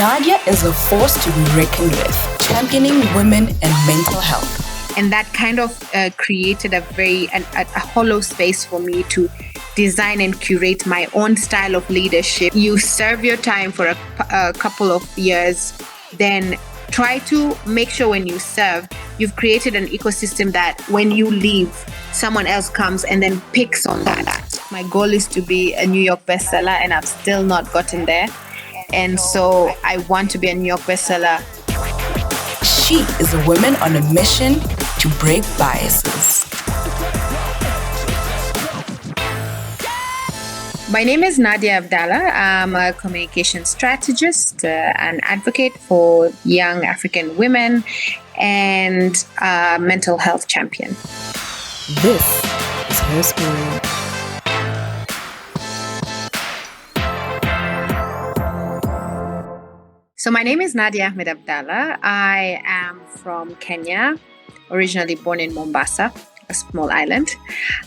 Nadia is a force to be reckoned with, championing women and mental health. And that kind of created a hollow space for me to design and curate my own style of leadership. You serve your time for a couple of years, then try to make sure when you serve, you've created an ecosystem that when you leave, someone else comes and then picks on that. My goal is to be a New York bestseller, and I've still not gotten there. And so I want to be a New York bestseller. She is a woman on a mission to break biases. My name is Nadia Abdalla. I'm a communication strategist, an advocate for young African women, and a mental health champion. This is her story. So my name is Nadia Ahmed Abdalla. I am from Kenya, originally born in Mombasa, a small island.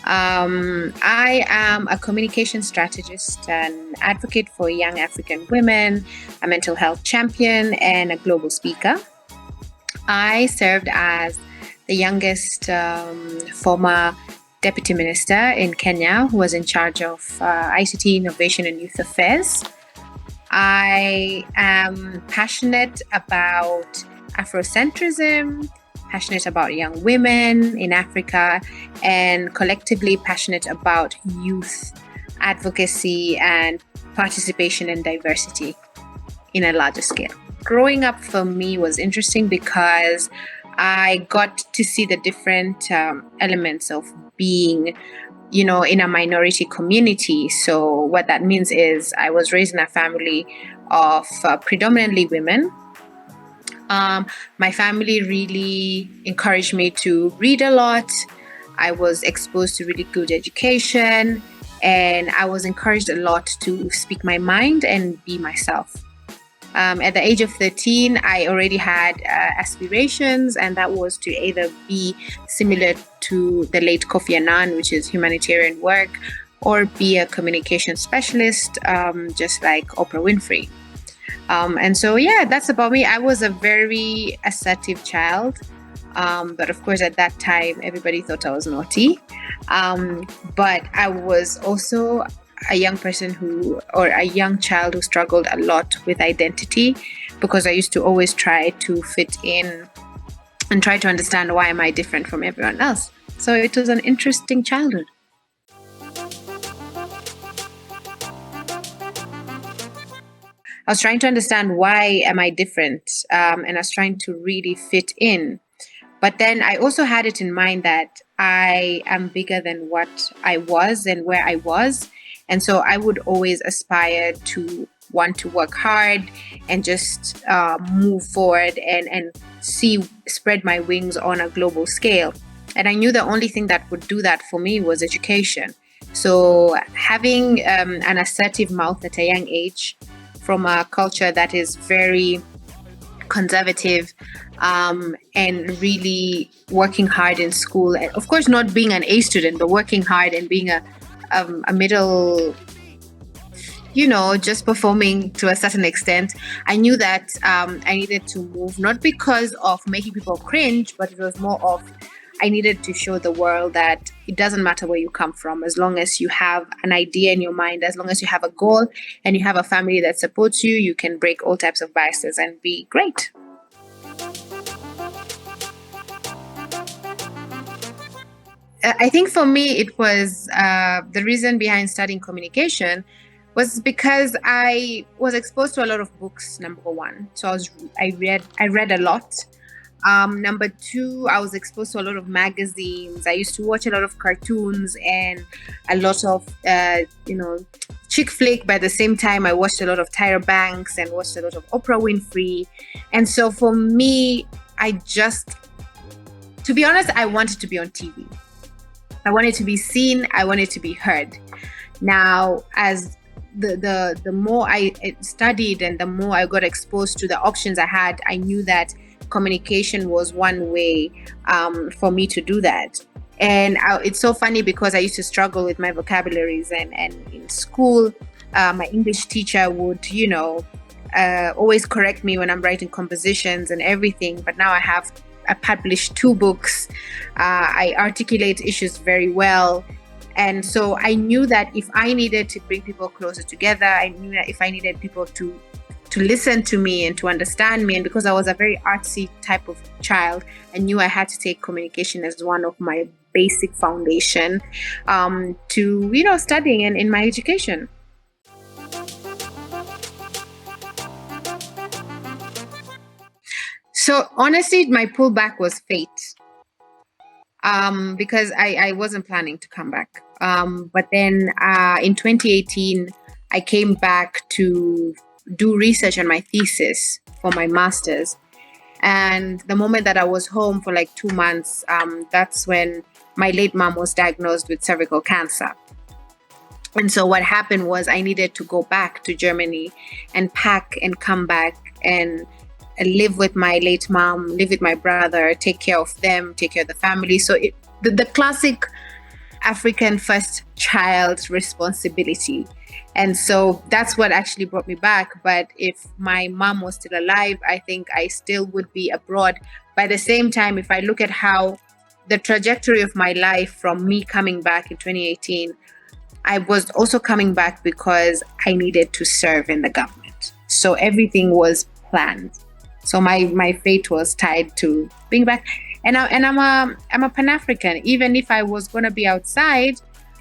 I am a communication strategist, an advocate for young African women, a mental health champion, and a global speaker. I served as the youngest former deputy minister in Kenya who was in charge of ICT, innovation, and youth affairs. I am passionate about Afrocentrism, passionate about young women in Africa, and collectively passionate about youth advocacy and participation and diversity in a larger scale. Growing up for me was interesting because I got to see the different elements of being in a minority community. So what that means is I was raised in a family of predominantly women. My family really encouraged me to read a lot. I was exposed to really good education, and I was encouraged a lot to speak my mind and be myself. At the age of 13, I already had aspirations, and that was to either be similar to the late Kofi Annan, which is humanitarian work, or be a communication specialist, just like Oprah Winfrey. And so, that's about me. I was a very assertive child, but of course, at that time, everybody thought I was naughty. But I was also a young child who struggled a lot with identity, because I used to always try to fit in and try to understand why am I different from everyone else. So it was an interesting childhood. I was trying to understand why am I different, and I was trying to really fit in. But then I also had it in mind that I am bigger than what I was and where I was. And so I would always aspire to want to work hard and just move forward and spread my wings on a global scale. And I knew the only thing that would do that for me was education. So having an assertive mouth at a young age from a culture that is very conservative, and really working hard in school, and of course not being an A student, but working hard and being a middle, just performing to a certain extent. I knew that I needed to move, not because of making people cringe, but it was more of I needed to show the world that it doesn't matter where you come from, as long as you have an idea in your mind, as long as you have a goal and you have a family that supports you, you can break all types of biases and be great. I think for me, it was the reason behind studying communication was because I was exposed to a lot of books, number one. So I read a lot. Number two, I was exposed to a lot of magazines. I used to watch a lot of cartoons and a lot of, chick flick. But at the same time, I watched a lot of Tyra Banks and watched a lot of Oprah Winfrey. And so for me, to be honest, I wanted to be on TV. I wanted to be seen. I wanted to be heard. Now, as the more I studied and the more I got exposed to the options I had, I knew that communication was one way for me to do that. And it's so funny because I used to struggle with my vocabularies, and in school, my English teacher would, always correct me when I'm writing compositions and everything. But now I published 2 books. I articulate issues very well. And so I knew that if I needed to bring people closer together, I knew that if I needed people to listen to me and to understand me, and because I was a very artsy type of child, I knew I had to take communication as one of my basic foundation to studying in my education. So honestly, my pullback was fate, because I wasn't planning to come back. But then in 2018, I came back to do research on my thesis for my master's. And the moment that I was home for like 2 months, that's when my late mom was diagnosed with cervical cancer. And so what happened was I needed to go back to Germany and pack and come back and live with my late mom, live with my brother, take care of them, take care of the family. So the classic African first child responsibility. And so that's what actually brought me back. But if my mom was still alive, I think I still would be abroad. By the same time, if I look at how the trajectory of my life from me coming back in 2018, I was also coming back because I needed to serve in the government. So everything was planned. So my fate was tied to being back. And I'm a Pan-African. Even if I was going to be outside,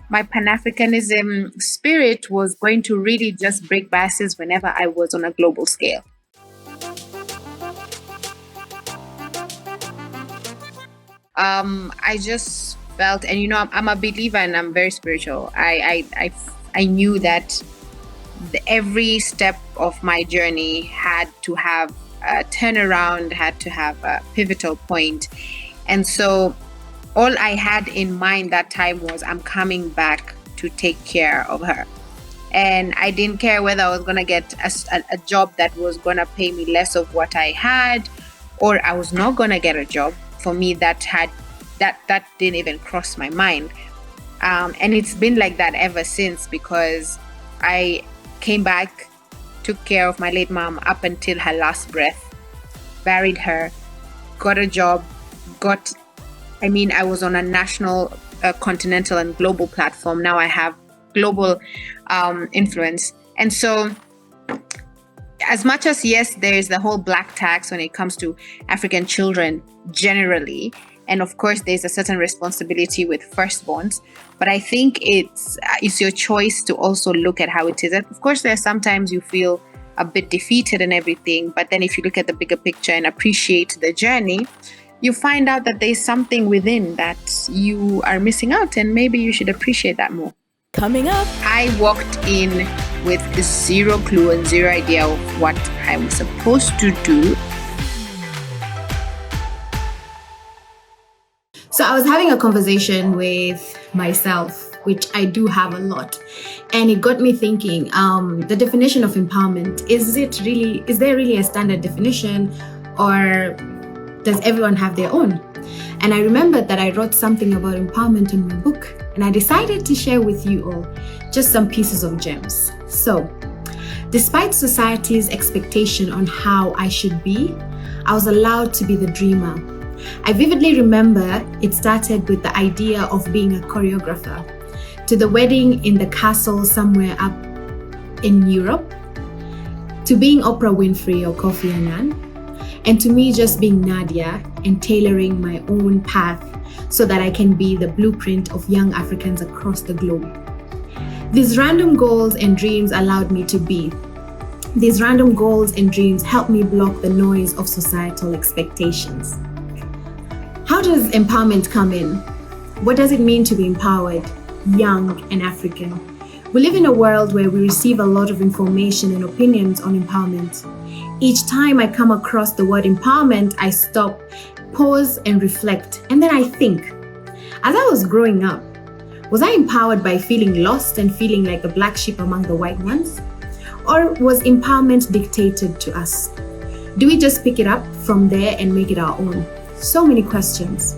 my Pan-Africanism spirit was going to really just break biases whenever I was on a global scale. I just felt, and I'm a believer and I'm very spiritual. I knew that every step of my journey had to have a turnaround, had to have a pivotal point. And so all I had in mind that time was I'm coming back to take care of her. And I didn't care whether I was going to get a job that was going to pay me less of what I had, or I was not going to get a job. For me, that didn't even cross my mind. And it's been like that ever since, because I came back, took care of my late mom up until her last breath, buried her, got a job, I was on a national, continental and global platform. Now I have global influence. And so as much as, yes, there is the whole black tax when it comes to African children generally, and of course there's a certain responsibility with firstborns, but I think it's your choice to also look at how it is. And of course, there are sometimes you feel a bit defeated and everything, but then if you look at the bigger picture and appreciate the journey, you find out that there's something within that you are missing out, and maybe you should appreciate that more. Coming up, I walked in with zero clue and zero idea of what I'm supposed to do. So I was having a conversation with myself, which I do have a lot. And it got me thinking, the definition of empowerment, is there really a standard definition, or does everyone have their own? And I remembered that I wrote something about empowerment in my book, and I decided to share with you all just some pieces of gems. So, despite society's expectation on how I should be, I was allowed to be the dreamer. I vividly remember it started with the idea of being a choreographer, to the wedding in the castle somewhere up in Europe, to being Oprah Winfrey or Kofi Annan, and to me just being Nadia and tailoring my own path so that I can be the blueprint of young Africans across the globe. These random goals and dreams allowed me to be. These random goals and dreams helped me block the noise of societal expectations. How does empowerment come in? What does it mean to be empowered, young, and African? We live in a world where we receive a lot of information and opinions on empowerment. Each time I come across the word empowerment, I stop, pause, and reflect, and then I think. As I was growing up, was I empowered by feeling lost and feeling like the black sheep among the white ones? Or was empowerment dictated to us? Do we just pick it up from there and make it our own? So many questions.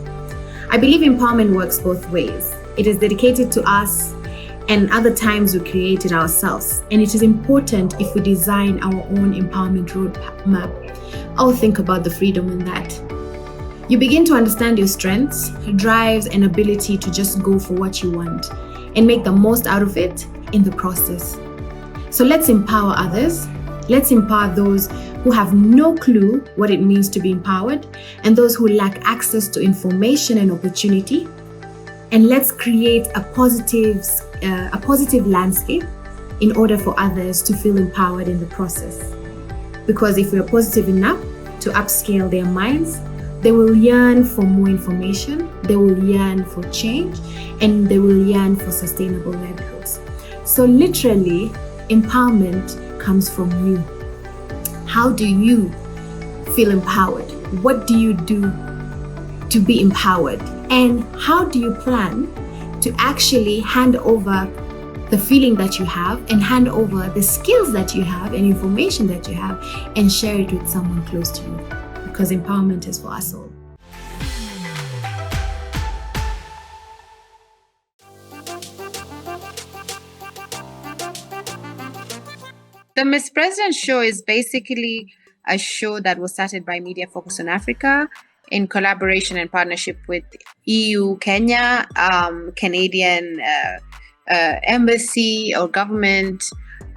I believe empowerment works both ways. It is dedicated to us, and other times we create it ourselves. And it is important if we design our own empowerment roadmap. I'll think about the freedom in that. You begin to understand your strengths, drives, and ability to just go for what you want and make the most out of it in the process. So let's empower others. Let's empower those who have no clue what it means to be empowered and those who lack access to information and opportunity. And let's create a positive landscape in order for others to feel empowered in the process. Because if we are positive enough to upscale their minds, they will yearn for more information, they will yearn for change, and they will yearn for sustainable livelihoods. So literally, empowerment comes from you. How do you feel empowered? What do you do to be empowered? And how do you plan to actually hand over the feeling that you have and hand over the skills that you have and information that you have and share it with someone close to you? Because empowerment is for us all. The Miss President show is basically a show that was started by Media Focus on Africa in collaboration and partnership with EU Kenya, Canadian embassy or government,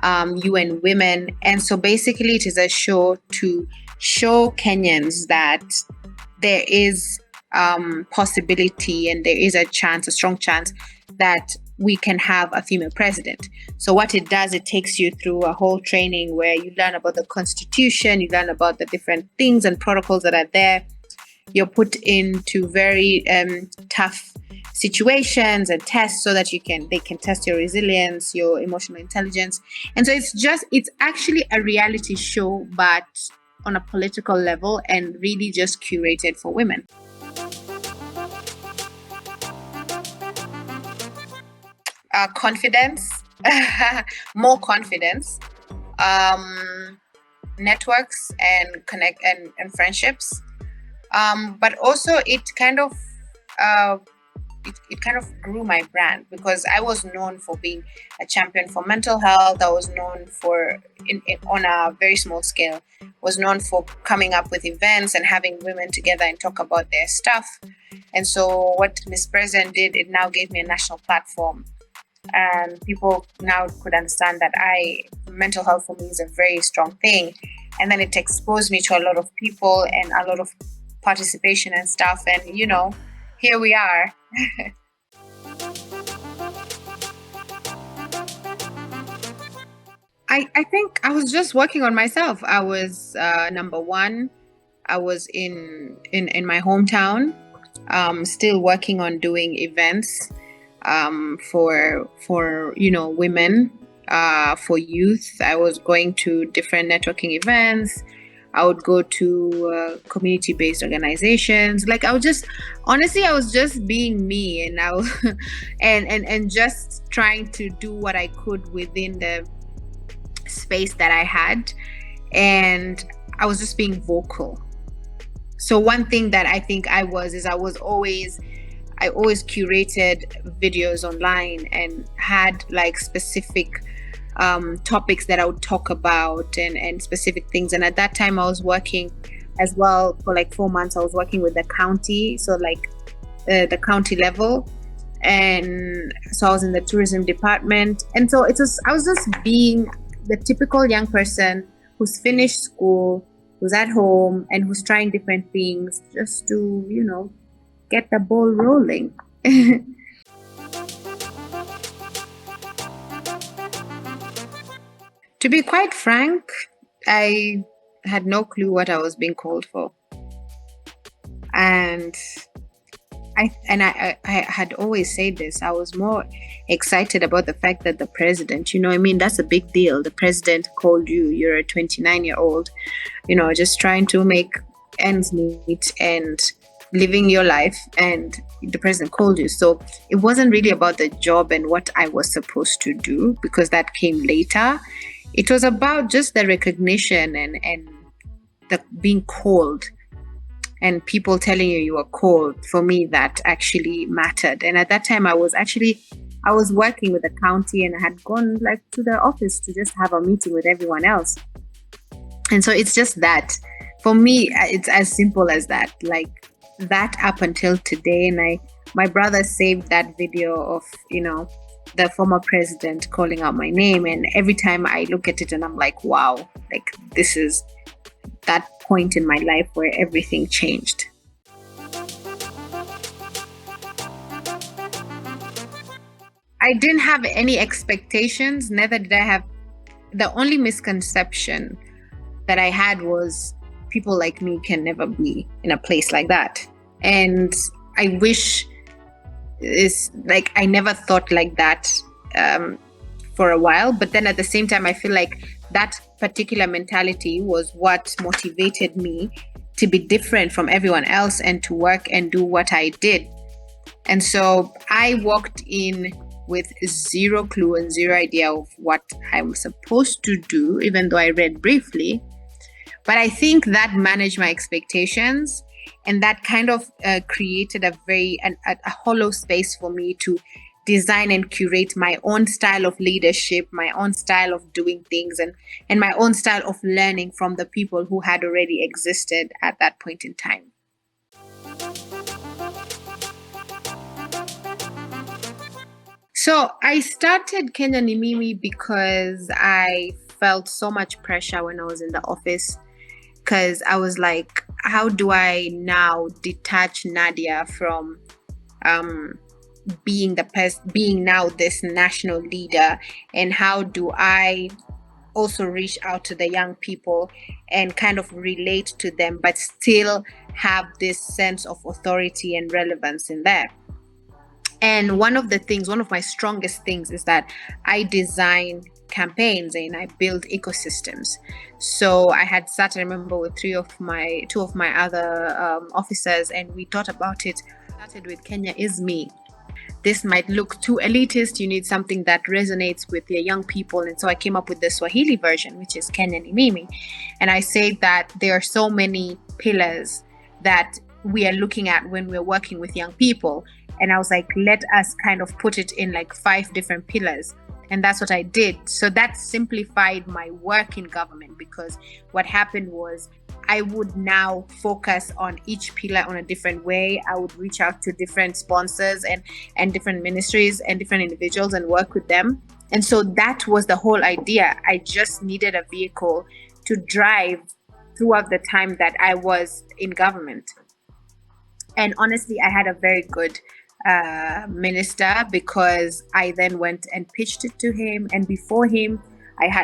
UN Women. And so basically it is a show to show Kenyans that there is possibility and there is a strong chance that we can have a female president. So what it does, it takes you through a whole training where you learn about the constitution, you learn about the different things and protocols that are there. You're put into very tough situations and tests so that they can test your resilience, your emotional intelligence. And so it's actually a reality show, but on a political level and really just curated for women. Confidence, more confidence, networks and connect and friendships. But also it kind of grew my brand, because I was known for being a champion for mental health. I was known for, on a very small scale, was known for coming up with events and having women together and talk about their stuff. And so what Miss President did, it now gave me a national platform. And people now could understand that mental health for me is a very strong thing. And then it exposed me to a lot of people and a lot of participation and stuff. And, here we are. I think I was just working on myself. I was number one. I was in my hometown, still working on doing events for women, for youth. I was going to different networking events. I would go to community-based organizations. Like I was just being me, and and just trying to do what I could within the space that I had, and I was just being vocal. So one thing that I think I always curated videos online and had like specific topics that I would talk about and specific things. And at that time I was working as well for like 4 months. I was working with the county, so like the county level. And so I was in the tourism department. And so I was just being the typical young person who's finished school, who's at home and who's trying different things just to, get the ball rolling. To be quite frank, I had no clue what I was being called for. And I had always said this. I was more excited about the fact that the president, that's a big deal. The president called you. You're a 29-year-old, just trying to make ends meet and living your life, and the president called you. So it wasn't really about the job and what I was supposed to do, because that came later. It was about just the recognition and the being called, and people telling you were called. For me, that actually mattered. And at that time, I was I was working with the county and I had gone like to the office to just have a meeting with everyone else. And so it's just that for me, it's as simple as that, like that up until today. And my brother saved that video of, the former president calling out my name. And every time I look at it and I'm like, wow, like this is that point in my life where everything changed. I didn't have any expectations, neither did I have. The only misconception that I had was people like me can never be in a place like that. And I wish I never thought like that for a while. But then at the same time, I feel like that particular mentality was what motivated me to be different from everyone else and to work and do what I did. And so I walked in with zero clue and zero idea of what I'm supposed to do, even though I read briefly. But I think that managed my expectations, and that kind of created a hollow space for me to design and curate my own style of leadership, my own style of doing things, and my own style of learning from the people who had already existed at that point in time. So I started Kenya Ni Mimi because I felt so much pressure when I was in the office, because I was like, how do I now detach Nadia from being now this national leader, and how do I also reach out to the young people and kind of relate to them but still have this sense of authority and relevance in there. And one of my strongest things is that I design campaigns and I build ecosystems. So I had sat, I remember, with two of my other officers, and we thought about it. Started with Kenya is me. This might look too elitist. You need something that resonates with the young people. And so I came up with the Swahili version, which is Kenya Ni Mimi. And I say that there are so many pillars that we are looking at when we're working with young people. And I was like, let us kind of put it in like 5 different pillars. And that's what I did. So that simplified my work in government, because what happened was I would now focus on each pillar on a different way. I would reach out to different sponsors and different ministries and different individuals and work with them. And so that was the whole idea. I just needed a vehicle to drive throughout the time that I was in government. And honestly, I had a very good minister, because I then went and pitched it to him. And before him,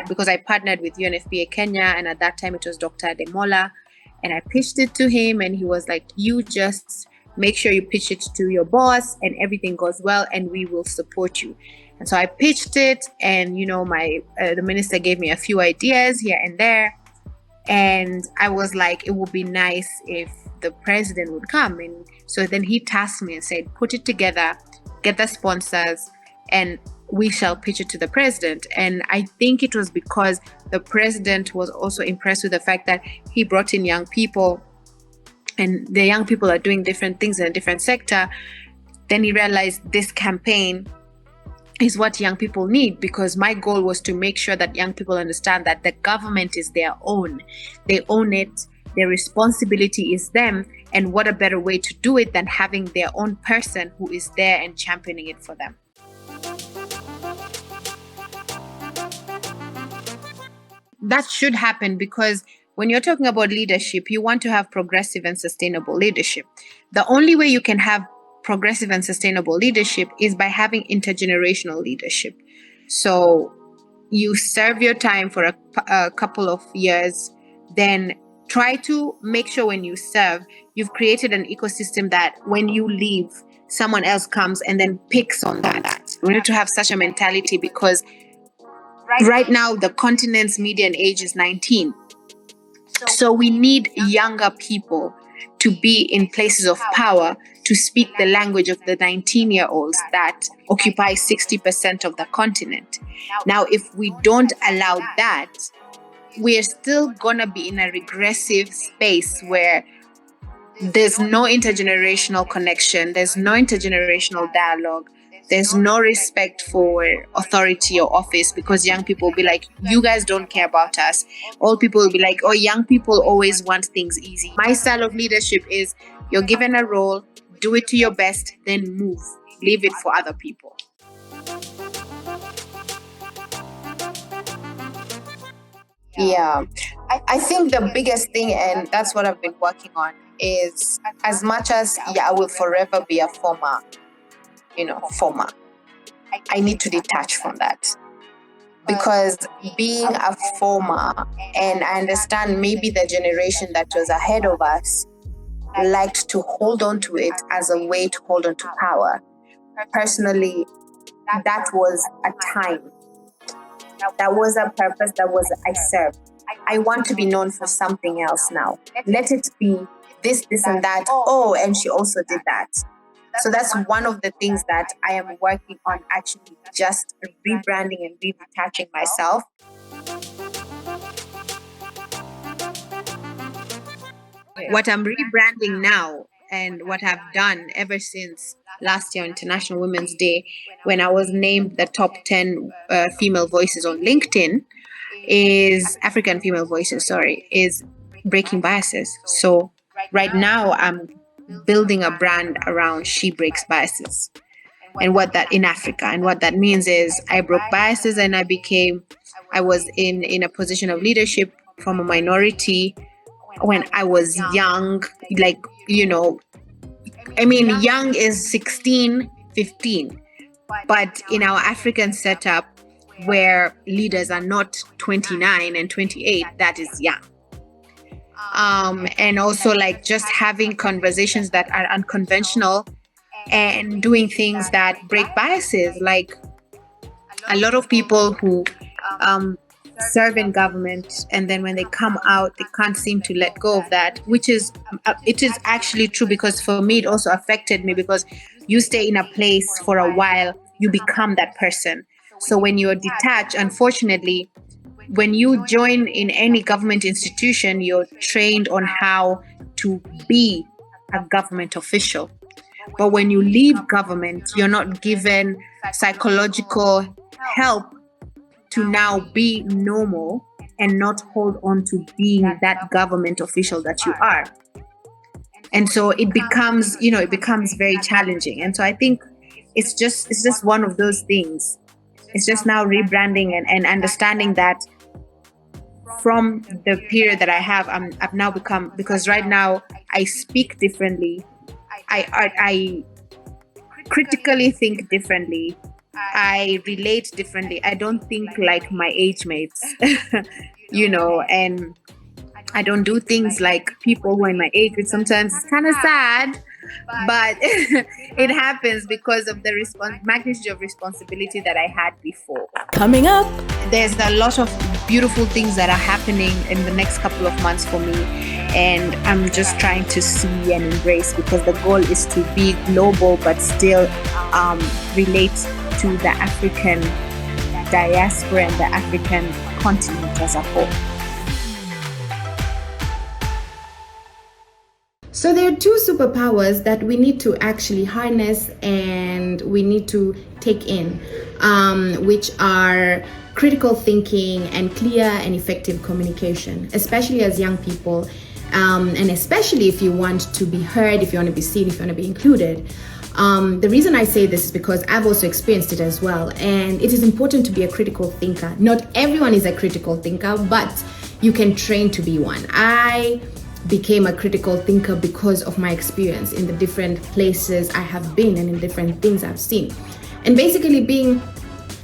because I partnered with UNFPA Kenya, and at that time it was Dr. Demola, and I pitched it to him, and he was like, you just make sure you pitch it to your boss and everything goes well and we will support you. And so I pitched it, and the minister gave me a few ideas here and there, and I was like, it would be nice if the president would come. And so then he tasked me and said, put it together, get the sponsors, and we shall pitch it to the president. And I think it was because the president was also impressed with the fact that he brought in young people, and the young people are doing different things in a different sector. Then he realized this campaign is what young people need, because my goal was to make sure that young people understand that the government is their own. They own it. Their responsibility is them. And what a better way to do it than having their own person who is there and championing it for them. That should happen, because when you're talking about leadership, you want to have progressive and sustainable leadership. The only way you can have progressive and sustainable leadership is by having intergenerational leadership. So you serve your time for a couple of years, then try to make sure when you serve, you've created an ecosystem that when you leave, someone else comes and then picks on that. We need to have such a mentality, because right now the continent's median age is 19. So we need younger people to be in places of power to speak the language of the 19-year-olds that occupy 60% of the continent. Now, if we don't allow that, we're still going to be in a regressive space where there's no intergenerational connection, there's no intergenerational dialogue, there's no respect for authority or office, because young people will be like, you guys don't care about us. Old people will be like, oh, young people always want things easy. My style of leadership is, you're given a role, do it to your best, then move. Leave it for other people. Yeah, I think the biggest thing, and that's what I've been working on, is as much as, I will forever be a former, I need to detach from that. Because being a former, and I understand maybe the generation that was ahead of us liked to hold on to it as a way to hold on to power. Personally, that was a time. That was a purpose, that was I served. I want to be known for something else now. Let it be this and that. Oh, and she also did that. So that's one of the things that I am working on, actually just rebranding and redetaching myself. What I'm rebranding now, and what I've done ever since last year, International Women's Day, when I was named the top 10 female voices on LinkedIn, is African female voices, is breaking biases. So right now I'm building a brand around She Breaks Biases, and what that in Africa, and what that means is I broke biases, and I was in a position of leadership from a minority when I was young, young is 16, 15, but in our African setup, where leaders are not 29 and 28, that is young. And also just having conversations that are unconventional and doing things that break biases. Like a lot of people who serve in government, and then when they come out, they can't seem to let go of that, which is it is actually true, because for me it also affected me, because you stay in a place for a while, you become that person. So when you're detached, unfortunately, when you join in any government institution, you're trained on how to be a government official. But when you leave government, you're not given psychological help to now be normal and not hold on to being that government official that you are. And so it becomes very challenging. And so I think it's just one of those things. It's just now rebranding and understanding that from the period that I have, I've now become, because right now I speak differently. I critically think differently. I relate differently. I don't think like my age mates, and I don't do things like people who are in my age, which sometimes it's kind of sad, but it happens because of the magnitude of responsibility that I had before. Coming up, there's a lot of beautiful things that are happening in the next couple of months for me, and I'm just trying to see and embrace, because the goal is to be global but still relate to the African diaspora and the African continent as a whole. So there are two superpowers that we need to actually harness and we need to take in, which are critical thinking and clear and effective communication, especially as young people, and especially if you want to be heard, if you want to be seen, if you want to be included. The reason I say this is because I've also experienced it as well, and it is important to be a critical thinker. Not everyone is a critical thinker, but you can train to be one. I became a critical thinker because of my experience in the different places I have been and in different things I've seen. And basically being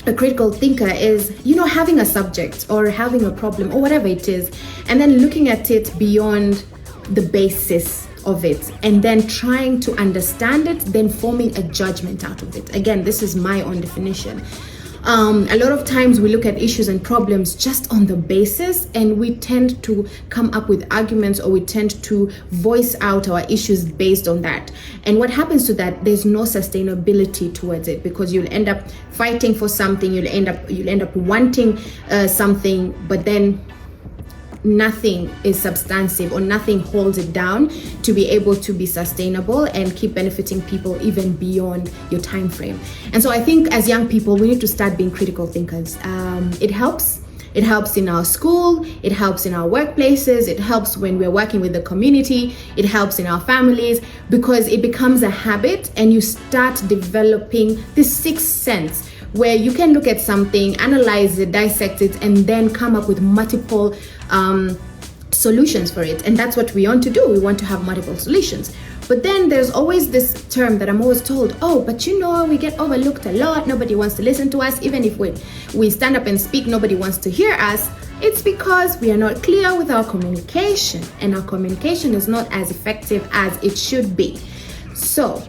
a critical thinker is, having a subject or having a problem or whatever it is, and then looking at it beyond the basis of it and then trying to understand it, then forming a judgment out of it. Again, this is my own definition. A lot of times we look at issues and problems just on the basis, and we tend to come up with arguments, or we tend to voice out our issues based on that. And what happens to that, there's no sustainability towards it, because you'll end up fighting for something, you'll end up wanting something, but then nothing is substantive or nothing holds it down to be able to be sustainable and keep benefiting people even beyond your time frame. And so I think as young people, we need to start being critical thinkers. It helps. It helps in our school, it helps in our workplaces, it helps when we're working with the community, it helps in our families, because it becomes a habit and you start developing this sixth sense where you can look at something, analyze it, dissect it, and then come up with multiple solutions for it. And that's what we want to do. We want to have multiple solutions. But then there's always this term that I'm always told, oh, but we get overlooked a lot. Nobody wants to listen to us. Even if we stand up and speak, nobody wants to hear us. It's because we are not clear with our communication, and our communication is not as effective as it should be. So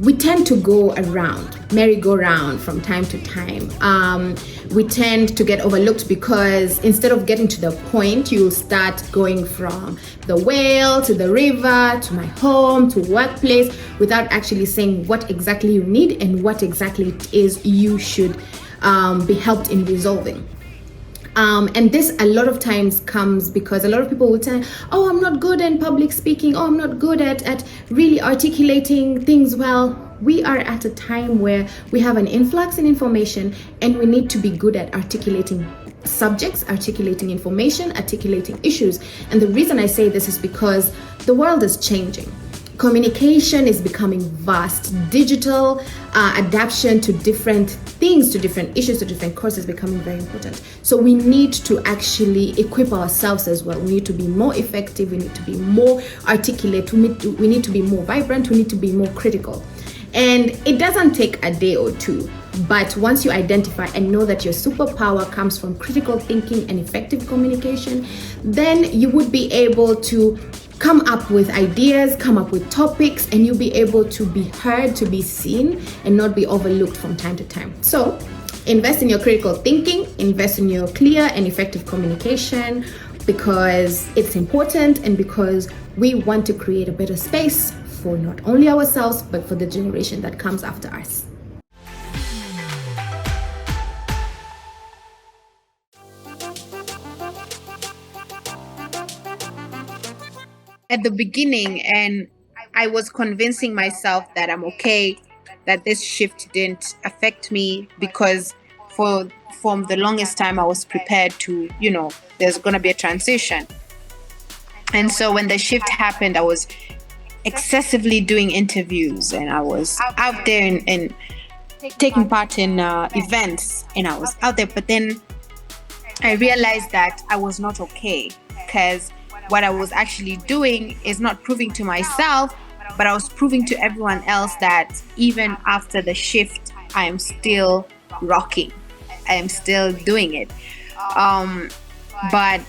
we tend to go around, merry-go-round from time to time. We tend to get overlooked because instead of getting to the point, you'll start going from the well to the river to my home to workplace without actually saying what exactly you need and what exactly it is you should be helped in resolving. And this a lot of times comes because a lot of people will say, oh, I'm not good in public speaking. Oh, I'm not good at really articulating things well. We are at a time where we have an influx in information and we need to be good at articulating subjects, articulating information, articulating issues. And the reason I say this is because the world is changing. Communication is becoming vast. Digital adaptation to different things, to different issues, to different courses is becoming very important. So we need to actually equip ourselves as well. We need to be more effective. We need to be more articulate. We need to be more vibrant. We need to be more critical. And it doesn't take a day or two. But once you identify and know that your superpower comes from critical thinking and effective communication, then you would be able to come up with ideas, come up with topics, and you'll be able to be heard, to be seen, and not be overlooked from time to time. So invest in your critical thinking, invest in your clear and effective communication, because it's important and because we want to create a better space for not only ourselves, but for the generation that comes after us. At the beginning, and I was convincing myself that I'm okay, that this shift didn't affect me, because from the longest time I was prepared to, there's going to be a transition. And so when the shift happened, I was excessively doing interviews, and I was out there and taking part in events, and I was out there. But then I realized that I was not okay, because what I was actually doing is not proving to myself, but I was proving to everyone else that even after the shift, I am still rocking. I am still doing it. But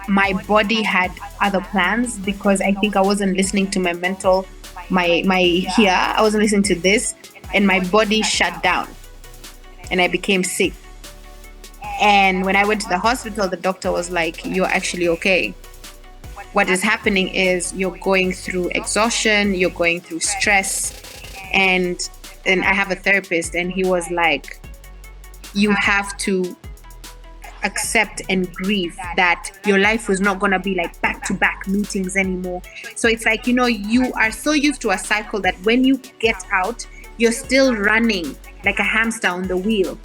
my body had other plans, because I think I wasn't listening to my mental, I wasn't listening to this, and my body shut down and I became sick. And when I went to the hospital, the doctor was like, you're actually okay. What is happening is you're going through exhaustion, you're going through stress. And I have a therapist, and he was like, you have to accept and grieve that your life was not going to be like back-to-back meetings anymore. So it's like, you are so used to a cycle that when you get out, you're still running like a hamster on the wheel.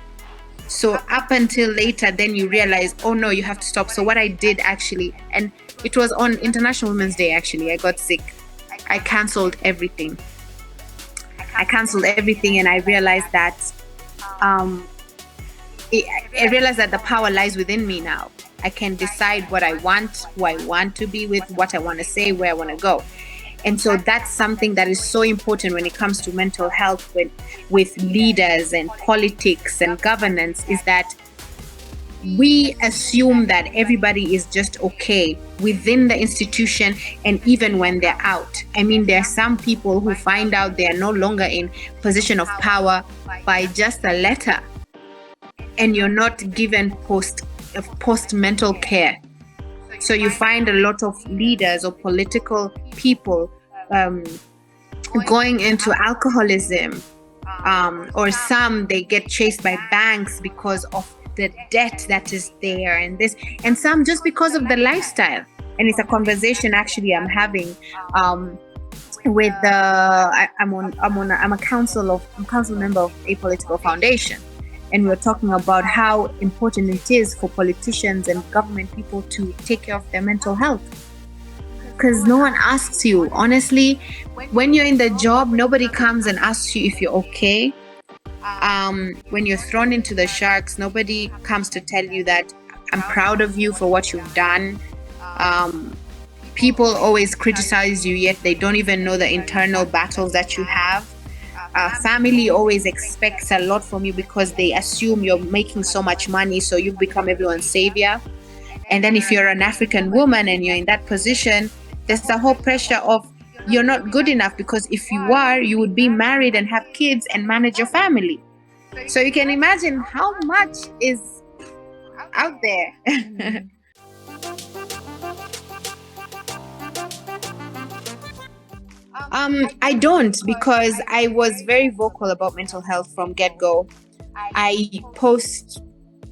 So up until later, then you realize, oh no, you have to stop. So what I did actually, and it was on International Women's Day actually, I got sick. I canceled everything. And I realized that the power lies within me now. I can decide what I want, who I want to be with, what I want to say, where I want to go. And so that's something that is so important when it comes to mental health with leaders and politics and governance, is that we assume that everybody is just okay within the institution, and even when they're out. I mean, there are some people who find out they are no longer in position of power by just a letter, and you're not given post-mental care. So you find a lot of leaders or political people going into alcoholism, or some, they get chased by banks because of the debt that is there, and this, and some just because of the lifestyle. And it's a conversation actually I'm having with I'm a council member of a political foundation, and we're talking about how important it is for politicians and government people to take care of their mental health. Because no one asks you, honestly, when you're in the job, nobody comes and asks you if you're okay. When you're thrown into the sharks, nobody comes to tell you that I'm proud of you for what you've done. People always criticize you, yet they don't even know the internal battles that you have. Family always expects a lot from you because they assume you're making so much money, so you become everyone's savior. And then if you're an African woman and you're in that position, there's the whole pressure of you're not good enough, because if you are, you would be married and have kids and manage your family. So you can imagine how much is out there. I don't, because I was very vocal about mental health from get-go. I post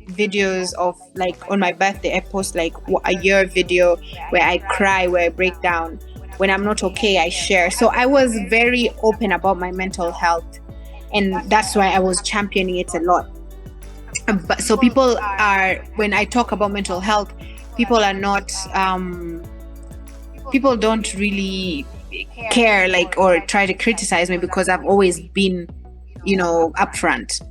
videos of, like, on my birthday, I post like a year video where I cry, where I break down. When I'm not okay, I share. So I was very open about my mental health, and that's why I was championing it a lot. But so people are, when I talk about mental health, people are not, people don't really care, like, or try to criticize me, because I've always been, upfront.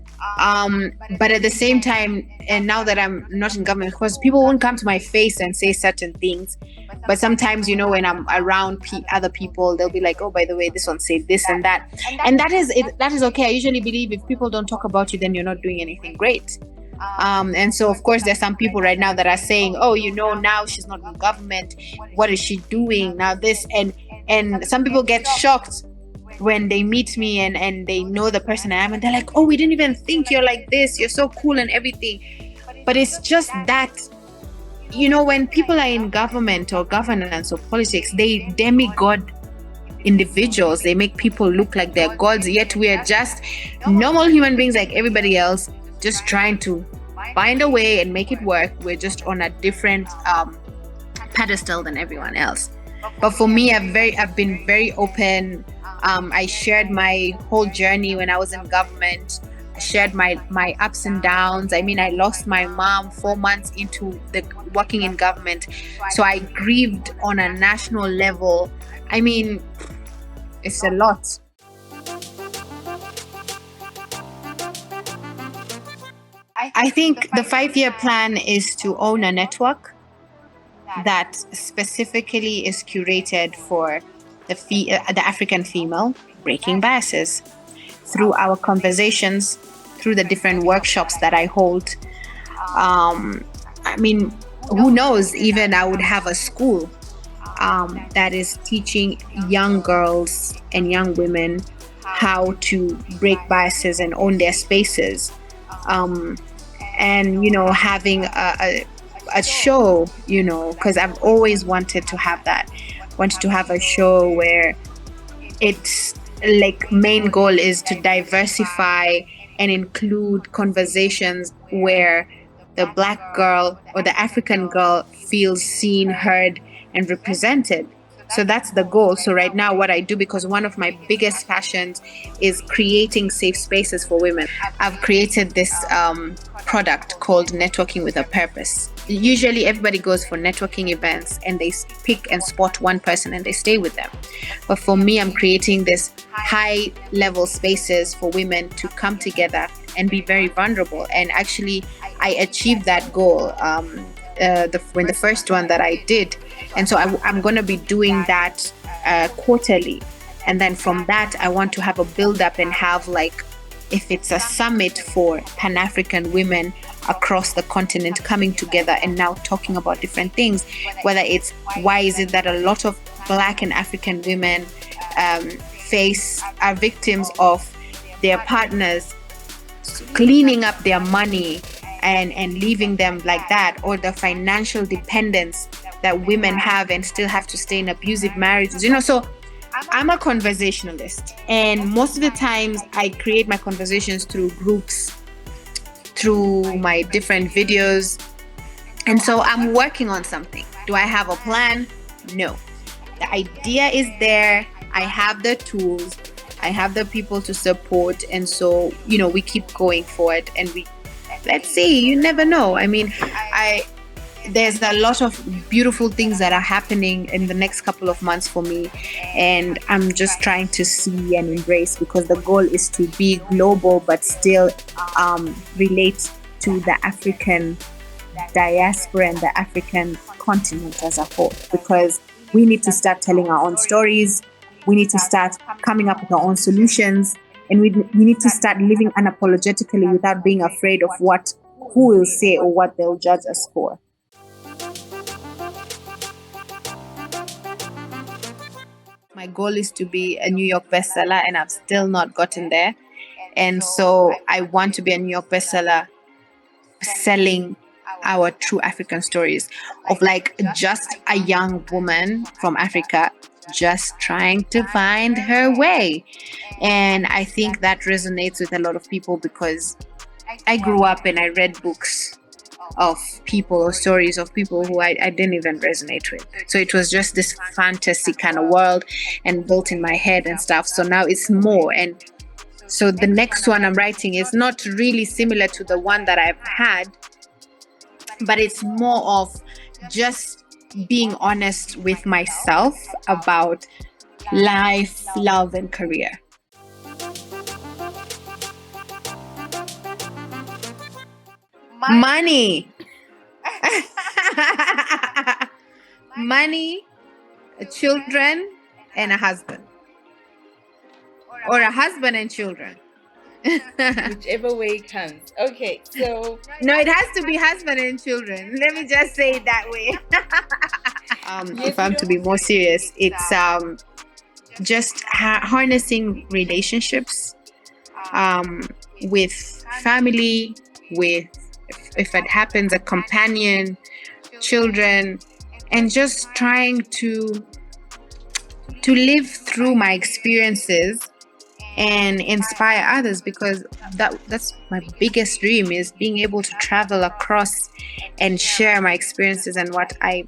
But at the same time, and now that I'm not in government, because people won't come to my face and say certain things, but sometimes, when I'm around other people, they'll be like, oh, by the way, this one said this and that, and that is okay. I usually believe if people don't talk about you, then you're not doing anything great. And so, of course, there's some people right now that are saying, oh, now she's not in government, what is she doing now, this, and some people get shocked when they meet me and they know the person I am, and they're like, oh, we didn't even think you're like this, you're so cool and everything. But it's just that, when people are in government or governance or politics, they demigod individuals. They make people look like they're gods, yet we are just normal human beings like everybody else, just trying to find a way and make it work. We're just on a different pedestal than everyone else. But for me, I've been very open. I shared my whole journey when I was in government. I shared my ups and downs. I mean, I lost my mom 4 months into working in government. So I grieved on a national level. I mean, it's a lot. I think the 5-year plan is to own a network that specifically is curated for the African female, breaking biases through our conversations, through the different workshops that I hold. I mean, who knows, even I would have a school that is teaching young girls and young women how to break biases and own their spaces. And, having a show, because I've always wanted to have that. Wanted to have a show where its main goal is to diversify and include conversations where the Black girl or the African girl feels seen, heard, and represented. So that's the goal. So right now what I do, because one of my biggest passions is creating safe spaces for women, I've created this product called Networking with a Purpose. Usually everybody goes for networking events and they pick and spot one person and they stay with them. But for me, I'm creating this high level spaces for women to come together and be very vulnerable. And actually I achieved that goal when the first one that I did. And so I'm going to be doing that quarterly. And then from that, I want to have a build up and have if it's a summit for Pan-African women across the continent coming together and now talking about different things, whether it's why is it that a lot of Black and African women are victims of their partners cleaning up their money and leaving them like that, or the financial dependence that women have and still have to stay in abusive marriages. So I'm a conversationalist, and most of the times I create my conversations through groups, through my different videos. And so I'm working on something. Do I have a plan? No. The idea is there. I have the tools. I have the people to support. And so, we keep going forward, and let's see, you never know. I mean, there's a lot of beautiful things that are happening in the next couple of months for me. And I'm just trying to see and embrace, because the goal is to be global, but still relate to the African diaspora and the African continent as a whole, because we need to start telling our own stories. We need to start coming up with our own solutions, and we need to start living unapologetically without being afraid of who will say or what they'll judge us for. My goal is to be a New York bestseller, and I've still not gotten there. And so I want to be a New York bestseller, selling our true African stories of just a young woman from Africa just trying to find her way. And I think that resonates with a lot of people, because I grew up and I read books of people or stories of people who I didn't even resonate with. So it was just this fantasy kind of world and built in my head and stuff. So now it's more. And so the next one I'm writing is not really similar to the one that I've had, but it's more of just being honest with myself about life, love, and career. Money. Money, children, and a husband. Or a husband and children. Whichever way it comes. Okay, so no, it has to be husband and children. Let me just say it that way. If I'm to be more serious, it's just harnessing relationships with family, with, if it happens, a companion, children, and just trying to live through my experiences and inspire others, because that's my biggest dream, is being able to travel across and share my experiences and what I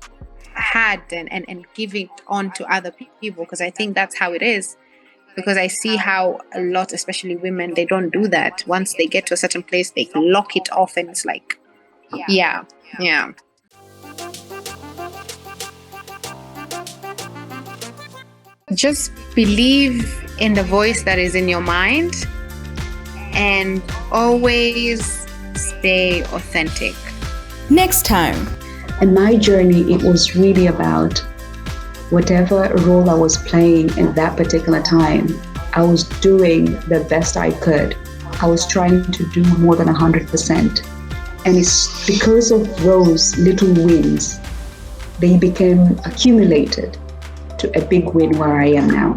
had and give it on to other people, because I think that's how it is. Because I see how a lot, especially women, they don't do that. Once they get to a certain place, they lock it off, and it's like, yeah. Just believe in the voice that is in your mind, and always stay authentic. Next time. In my journey, it was really about whatever role I was playing in that particular time. I was doing the best I could. I was trying to do more than 100%. And it's because of those little wins, they became accumulated to a big win where I am now.